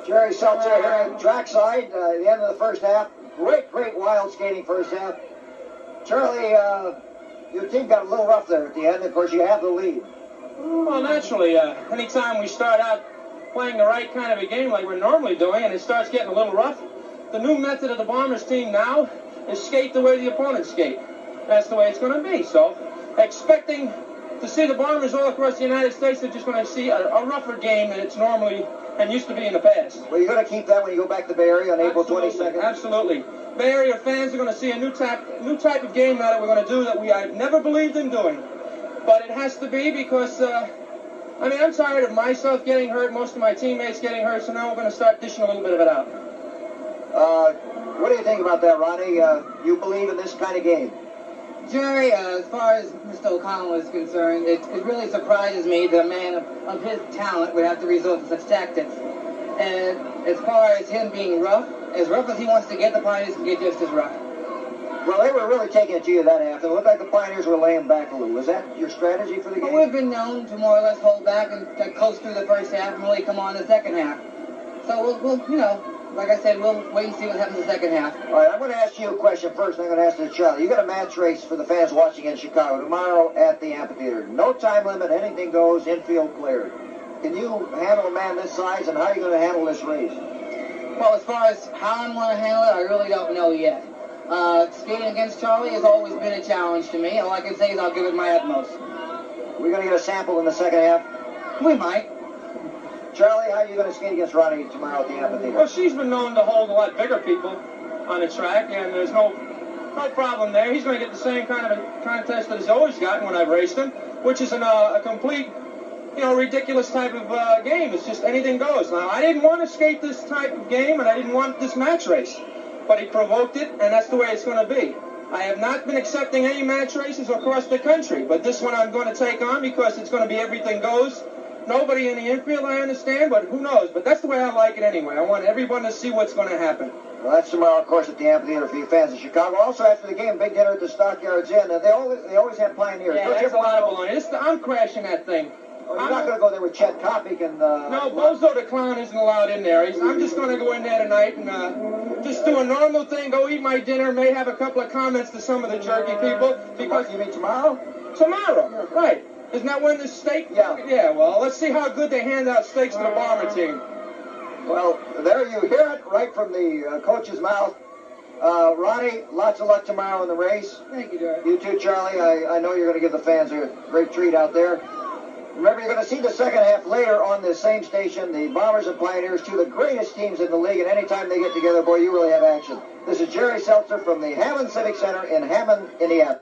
Jerry Seltzer here at trackside, the end of the first half. Great wild skating first half. Charlie, your team got a little rough there at the end. Of course, you have the lead. Well, naturally, anytime we start out playing the right kind of a game like we're normally doing and it starts getting a little rough, the new method of the Bombers team now is skate the way the opponents skate. That's the way it's going to be. So, expecting to see the Bombers all across the United States, they're just going to see a rougher game than it's normally and used to be in the past. Well, you're going to keep that when you go back to Bay Area on April 22nd? Absolutely. Bay Area fans are going to see a new type of game now that we're going to do that I've never believed in doing. But it has to be because, I'm tired of myself getting hurt, most of my teammates getting hurt, so now we're going to start dishing a little bit of it out. What do you think about that, Ronnie? You believe in this kind of game? Jerry, as far as Mr. O'Connell is concerned, it really surprises me that a man of his talent would have to resort to such tactics. And as far as him being rough as he wants to get, the Pioneers can get just as rough. Well, they were really taking it to you that half. It looked like the Pioneers were laying back a little. Was that your strategy for the game? Well, we've been known to more or less hold back and coast through the first half and really come on in the second half. So we'll like I said, we'll wait and see what happens in the second half. All right, I'm going to ask you a question first, and I'm going to ask it to Charlie. You got a match race for the fans watching in Chicago tomorrow at the amphitheater. No time limit, anything goes, infield cleared. Can you handle a man this size, and how are you going to handle this race? Well, as far as how I'm going to handle it, I really don't know yet. Skating against Charlie has always been a challenge to me. All I can say is I'll give it my utmost. We're going to get a sample in the second half? We might. Charlie, how are you going to skate against Ronnie tomorrow at the amphitheater? Well, she's been known to hold a lot bigger people on the track, and there's no problem there. He's going to get the same kind of a contest that he's always gotten when I've raced him, which is a complete, ridiculous type of game. It's just anything goes. Now, I didn't want to skate this type of game, and I didn't want this match race, but he provoked it, and that's the way it's going to be. I have not been accepting any match races across the country, but this one I'm going to take on because it's going to be everything goes. Nobody in the infield, I understand, but who knows? But that's the way I like it anyway. I want everyone to see what's going to happen. Well, that's tomorrow, of course, at the amphitheater for you fans in Chicago. Also, after the game, big dinner at the Stockyards Inn. They always have Pioneers. Yeah, that's a lot of baloney. I'm crashing that thing. Oh, you're not going to go there with Chet Kopic and... No, Bozo the Clown isn't allowed in there. I'm just going to go in there tonight and just do a normal thing, go eat my dinner, may have a couple of comments to some of the jerky people. Because you mean tomorrow? Tomorrow, right. Isn't that when the steak? Yeah. Yeah, well, let's see how good they hand out steaks to the Bomber team. Well, there you hear it right from the coach's mouth. Ronnie, lots of luck tomorrow in the race. Thank you, Jerry. You too, Charlie. I know you're going to give the fans a great treat out there. Remember, you're going to see the second half later on this same station. The Bombers and Pioneers, two of the greatest teams in the league, and anytime they get together, boy, you really have action. This is Jerry Seltzer from the Hammond Civic Center in Hammond, Indiana.